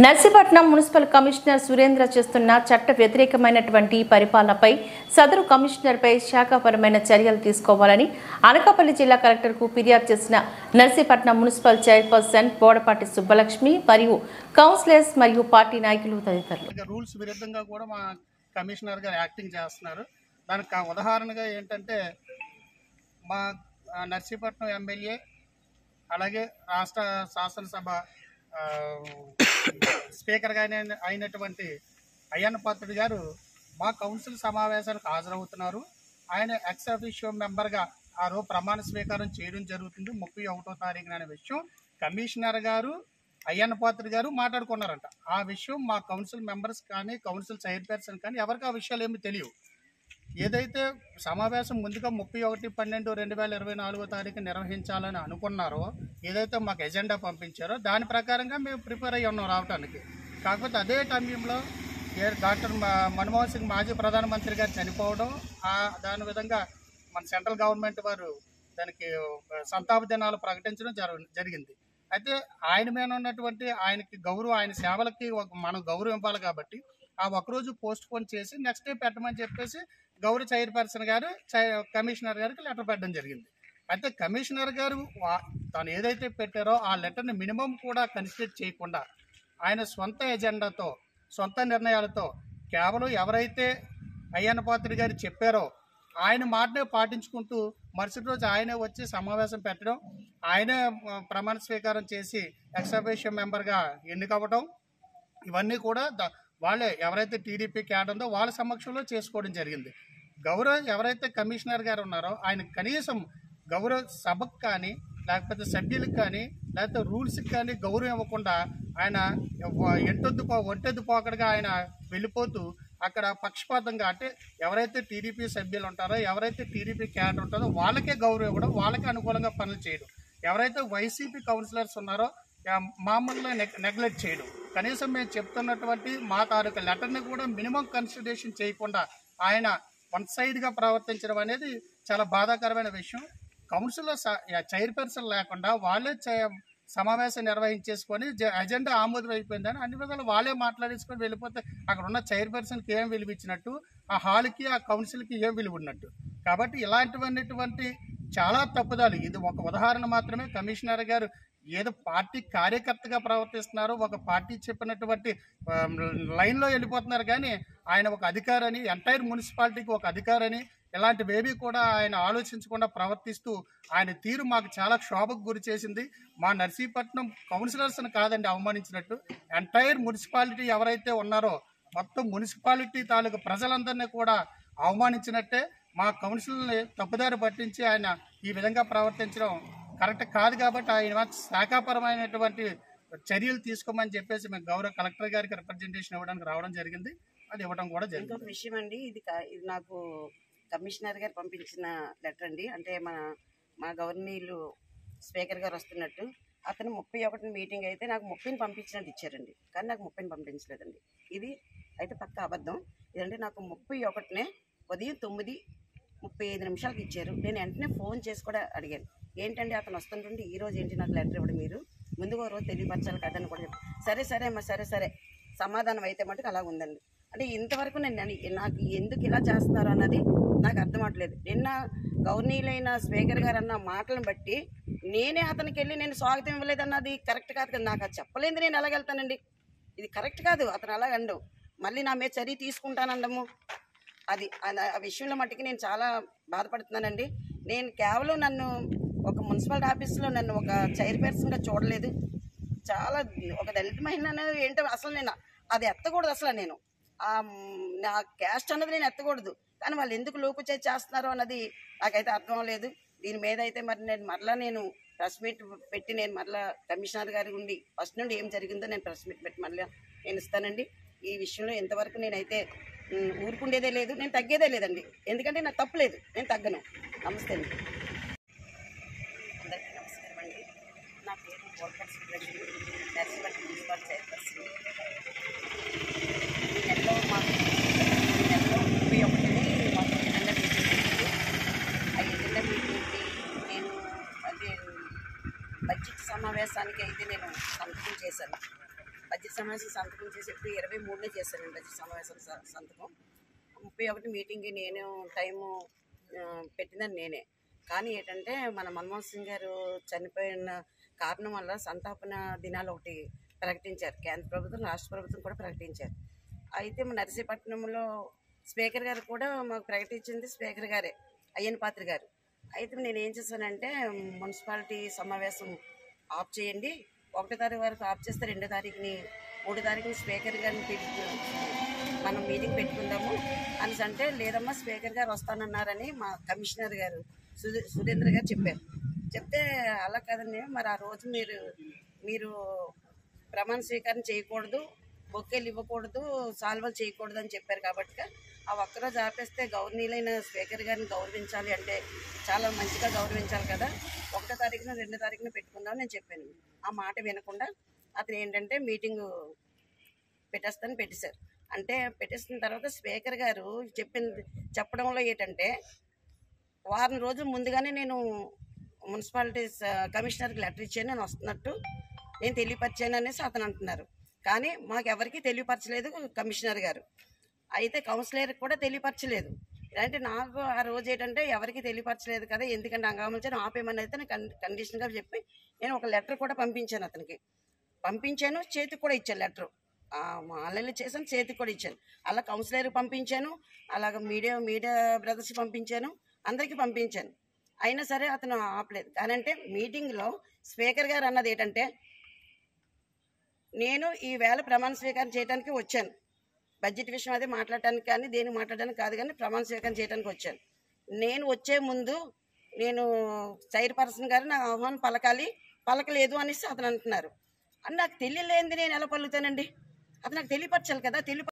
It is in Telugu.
నర్సీపట్నం మున్సిపల్ కమిషనర్ సురేంద్ర చేస్తున్న చట్ట వ్యతిరేకమైనటువంటి పరిపాలనపై సదరు కమిషనర్పై శాఖాపరమైన చర్యలు తీసుకోవాలని అనకాపల్లి జిల్లా కలెక్టర్కు ఫిర్యాదు చేసిన నర్సీపట్నం మున్సిపల్ చైర్పర్సన్ బోడపాటి సుబ్బలక్ష్మి మరియు కౌన్సిలర్స్ మరియు పార్టీ నాయకులు తదితరులు. రూల్స్ విరుద్ధంగా కూడా మా కమిషనర్ గారు యాక్టింగ్ చేస్తున్నారు. దానికి ఉదాహరణగా ఏంటంటే మా నర్సీపట్నం ఎమ్మెల్యే అలాగే రాష్ట్ర శాసనసభ స్పీకర్గా అయినటువంటి అయ్యన్న పాత్రుడు గారు మా కౌన్సిల్ సమావేశానికి హాజరవుతున్నారు. ఆయన ఎక్స్ అఫీషియో మెంబర్గా ఆ రోజు ప్రమాణ స్వీకారం చేయడం జరుగుతుంది 31వ తారీఖున అనే విషయం కమిషనర్ గారు అయ్యన్న పాత్రుడు గారు మాట్లాడుకున్నారంట. ఆ విషయం మా కౌన్సిల్ మెంబర్స్ కానీ కౌన్సిల్ చైర్పర్సన్ కానీ ఎవరికి ఆ విషయాలు ఏమి తెలియవు. ఏదైతే సమావేశం ముందుగా 31/12/2024 తారీఖు నిర్వహించాలని అనుకున్నారో, ఏదైతే మాకు ఎజెండా పంపించారో దాని ప్రకారంగా మేము ప్రిపేర్ అయ్యి ఉన్నాం రావడానికి. కాకపోతే అదే టైంలో డాక్టర్ మన్మోహన్ సింగ్ మాజీ ప్రధానమంత్రి గారు చనిపోవడం, దాని విధంగా మన సెంట్రల్ గవర్నమెంట్ వారు దానికి సంతాప దినాలు ప్రకటించడం జరిగింది. అయితే ఆయన మీద ఉన్నటువంటి ఆయనకి గౌరవం, ఆయన సేవలకి మనం గౌరవం ఇవ్వాలి కాబట్టి ఆ ఒకరోజు పోస్ట్ పోన్ చేసి నెక్స్ట్ డే పెట్టమని చెప్పేసి గౌరవ చైర్పర్సన్ గారు కమిషనర్ గారికి లెటర్ పెట్టడం జరిగింది. అయితే కమిషనర్ గారు తాను ఏదైతే పెట్టారో ఆ లెటర్ని మినిమం కూడా కన్సిడర్ చేయకుండా ఆయన సొంత ఎజెండాతో సొంత నిర్ణయాలతో కేవలం ఎవరైతే అయ్యన్న పాత్రుడు గారు చెప్పారో ఆయన మాటనే పాటించుకుంటూ మరుసటి రోజు ఆయనే వచ్చి సమావేశం పెట్టడం, ఆయనే ప్రమాణ స్వీకారం చేసి ఎక్స్ అఫీషియో మెంబర్గా ఎన్నికవ్వడం, ఇవన్నీ కూడా వాళ్ళే ఎవరైతే టీడీపీ క్యాడర్ ఉందో వాళ్ళ సమక్షంలో చేసుకోవడం జరిగింది. ఎవరైతే కమిషనర్ గారు ఉన్నారో ఆయన కనీసం గౌరవ సభకు కానీ లేకపోతే సభ్యులకు కానీ లేకపోతే రూల్స్కి కానీ గౌరవం ఇవ్వకుండా ఆయన ఒంటెద్దు పోకడగా ఆయన వెళ్ళిపోతూ అక్కడ పక్షపాతంగా, అంటే ఎవరైతే టీడీపీ సభ్యులు ఉంటారో ఎవరైతే టీడీపీ క్యాడర్ ఉంటారో వాళ్ళకే గౌరవం ఇవ్వడం, వాళ్ళకే అనుకూలంగా పనులు చేయడం, ఎవరైతే వైసీపీ కౌన్సిలర్స్ ఉన్నారో మామూలుగా నెగ్లెక్ట్ చేయడం, కనీసం మేము చెప్తున్నటువంటి మా తాలూకా లెటర్ని కూడా మినిమం కన్సిడరేషన్ చేయకుండా ఆయన వన్ సైడ్గా ప్రవర్తించడం అనేది చాలా బాధాకరమైన విషయం. కౌన్సిల్లో చైర్పర్సన్ లేకుండా వాళ్ళే సమావేశం నిర్వహించేసుకొని అజెండా ఆమోదం అయిపోయిందని అన్ని విధాలు వాళ్ళే మాట్లాడేసుకొని వెళ్ళిపోతే అక్కడ ఉన్న చైర్పర్సన్కి ఏం విలువ ఇచ్చినట్టు, ఆ హాల్కి ఆ కౌన్సిల్కి ఏం విలువ ఉన్నట్టు. కాబట్టి ఇలాంటివన్నిటువంటి చాలా తప్పుదాలు. ఇది ఒక ఉదాహరణ మాత్రమే. కమిషనర్ గారు ఏదో పార్టీ కార్యకర్తగా ప్రవర్తిస్తున్నారు, ఒక పార్టీ చెప్పినటువంటి లైన్లో వెళ్ళిపోతున్నారు. కానీ ఆయన ఒక అధికారని, ఎంటైర్ మున్సిపాలిటీకి ఒక అధికారని, ఇలాంటివేవి కూడా ఆయన ఆలోచించకుండా ప్రవర్తిస్తూ ఆయన తీరు మాకు చాలా క్షోభకు గురి చేసింది. మా నర్సీపట్నం కౌన్సిలర్స్ని కాదండి అవమానించినట్టు, ఎంటైర్ మున్సిపాలిటీ ఎవరైతే ఉన్నారో మొత్తం మున్సిపాలిటీ తాలూకు ప్రజలందరినీ కూడా అవమానించినట్టే. మా కౌన్సిల్ని తప్పుదారి పట్టించి ఆయన ఈ విధంగా ప్రవర్తించడం కరెక్ట్ కాదు. కాబట్టి ఆయన శాఖాపరమైనటువంటి చర్యలు తీసుకోమని చెప్పేసి మేము గౌరవ కలెక్టర్ గారికి రిప్రజెంటేషన్ ఇవ్వడానికి రావడం జరిగింది. అది ఇవ్వడం కూడా జరిగింది. ఇంకొక విషయం అండి, ఇది నాకు కమిషనర్ గారు పంపించిన లెటర్ అండి. అంటే మా గవర్నీలు స్పీకర్ గారు వస్తున్నట్టు అతను 31 మీటింగ్ అయితే నాకు 30 పంపించినట్టు ఇచ్చారండి, కానీ నాకు 30 పంపించలేదండి. ఇది అయితే పక్క అబద్ధం. ఇదంటే నాకు 31నే ఉదయం 9:35 ఇచ్చారు. నేను వెంటనే ఫోన్ చేసి కూడా అడిగాను, ఏంటండి అతను వస్తుంటుంటే ఈరోజు ఏంటి నాకు లెటర్ ఇవ్వడం, మీరు ముందుగా రోజు తెలియపరచాలి కదని కూడా చెప్పి సరే అమ్మా సరే సమాధానం అయితే మటుకు అలా ఉందండి. అంటే ఇంతవరకు నాకు ఎందుకు ఇలా చేస్తున్నారు అన్నది నాకు అర్థం అవ్వట్లేదు. నిన్న గవర్నీలైన స్పీకర్ గారు అన్న మాటలను బట్టి నేనే అతనికి వెళ్ళి నేను స్వాగతం ఇవ్వలేదన్నది కరెక్ట్ కాదు కదా. నాకు అది చెప్పలేదు, నేను ఎలాగెళ్తానండి? ఇది కరెక్ట్ కాదు. అతను అలాగండు మళ్ళీ నా మీద చర్య తీసుకుంటానండము, అది ఆ విషయంలో మట్టుకి నేను చాలా బాధపడుతున్నానండి. నేను కేవలం నన్ను ఒక మున్సిపల్ ఆఫీస్లో నన్ను ఒక చైర్పర్సన్గా చూడలేదు. చాలా ఒక దళిత మహిళ ఏంటో అసలు నేను అది ఎత్తకూడదు. అసలు నేను నా క్యాస్ట్ అన్నది నేను ఎత్తకూడదు. కానీ వాళ్ళు ఎందుకు లోకు చేస్తున్నారు అన్నది నాకైతే అర్థం లేదు. దీని మీద అయితే మరి నేను ప్రెస్ మీట్ పెట్టి నేను మరలా కమిషనర్ గారి ఉండి ఫస్ట్ నుండి ఏం జరిగిందో నేను ప్రెస్ మీట్ పెట్టి మళ్ళీ నేను ఇస్తానండి. ఈ విషయంలో ఎంతవరకు నేనైతే ఊరుకుండేదే లేదు, నేను తగ్గేదే లేదండి. ఎందుకంటే నాకు తప్పు లేదు, నేను తగ్గను. నమస్తే అండి, అందరికీ నమస్కారం అండి. నా పేరు బోడపాటి సుబ్బలక్ష్మి, నర్సీపట్నం మున్సిపల్ చైర్పర్సన్. ఈ నెలలో 31ని మాకు ఎజెండా మీటింగ్ జరిగింది. ఆ ఎజెండా మీటింగ్కి నేను అదే బడ్జెట్ సమావేశానికి అయితే నేను సంతకం చేశాను. బడ్జెట్ సమావేశం సంతకం చేసి ఇప్పుడు 23నే చేశానండి బడ్జెట్ సమావేశం సంతకం. 31 మీటింగ్ నేను టైము పెట్టిందని నేనే. కానీ ఏంటంటే మన మన్మోహన్ సింగ్ గారు చనిపోయిన కారణం వల్ల సంతాపన దినాలు ఒకటి ప్రకటించారు. కేంద్ర ప్రభుత్వం, రాష్ట్ర ప్రభుత్వం కూడా ప్రకటించారు. అయితే మన నర్సీపట్నంలో స్పీకర్ గారు కూడా మాకు ప్రకటించింది స్పీకర్ గారే, అయ్యన్ పాత్ర గారు. అయితే నేను ఏం చేశానంటే మున్సిపాలిటీ సమావేశం ఆఫ్ చేయండి, 1వ తారీఖు వరకు ఆఫ్ చేస్తే 2వ తారీఖుని 3వ తారీఖుని స్పీకర్ గారిని మనం మీటింగ్ పెట్టుకుందాము అని అంటే, లేదమ్మా స్పీకర్ గారు వస్తానన్నారని మా కమిషనర్ గారు సురేంద్ర గారు చెప్పారు. చెప్తే అలా కదండి, మరి ఆ రోజు మీరు ప్రమాణ స్వీకారం చేయకూడదు, బొక్కేలు ఇవ్వకూడదు, సాల్వలు చేయకూడదు అని చెప్పారు. కాబట్టి ఆ ఒక్కరోజు ఆపేస్తే గౌరవనీయులైన స్పీకర్ గారిని గౌరవించాలి అంటే చాలా మంచిగా గౌరవించాలి కదా, 1వ తారీఖున 2వ తారీఖున పెట్టుకుందాం నేను చెప్పాను. ఆ మాట వినకుండా అతను ఏంటంటే మీటింగు పెట్టేశారు. అంటే పెట్టేసిన తర్వాత స్పీకర్ గారు చెప్పడంలో ఏంటంటే వారం రోజుల ముందుగానే నేను మున్సిపాలిటీ కమిషనర్కి లెటర్ ఇచ్చాను, నేను వస్తున్నట్టు నేను తెలియపరిచాను అనేసి అతను అంటున్నారు. కానీ మాకు ఎవరికి తెలియపరచలేదు కమిషనర్ గారు. అయితే కౌన్సిలర్కి కూడా తెలియపరచలేదు. అంటే నాకు ఆ రోజు ఏంటంటే ఎవరికి తెలియపరచలేదు కదా, ఎందుకంటే హంగామా ఆపేయమని అయితే కండిషన్గా చెప్పి నేను ఒక లెటర్ కూడా పంపించాను అతనికి. పంపించాను, చేతికి కూడా ఇచ్చాను లెటరు. ఆన్లైన్లో చేశాను, చేతికి కూడా ఇచ్చాను. అలా కౌన్సిలర్కి పంపించాను, అలాగ మీడియా బ్రదర్స్కి పంపించాను, అందరికీ పంపించాను. అయినా సరే అతను ఆపలేదు. కానీ అంటే మీటింగ్లో స్పీకర్ గారు అన్నది ఏంటంటే, నేను ఈవేళ ప్రమాణ స్వీకారం చేయడానికి వచ్చాను, బడ్జెట్ విషయం అదే మాట్లాడటానికి కానీ దేనికి మాట్లాడడానికి కాదు, కానీ ప్రమాణ స్వీకారం చేయడానికి వచ్చాను. నేను వచ్చే ముందు నేను చైర్పర్సన్ గారు నాకు ఆహ్వానం పలకలేదు అనేసి అతను అంటున్నారు. అని నాకు తెలియలేంది నేను ఎలా పలుకుతానండి, అది నాకు తెలియపరచాలి కదా.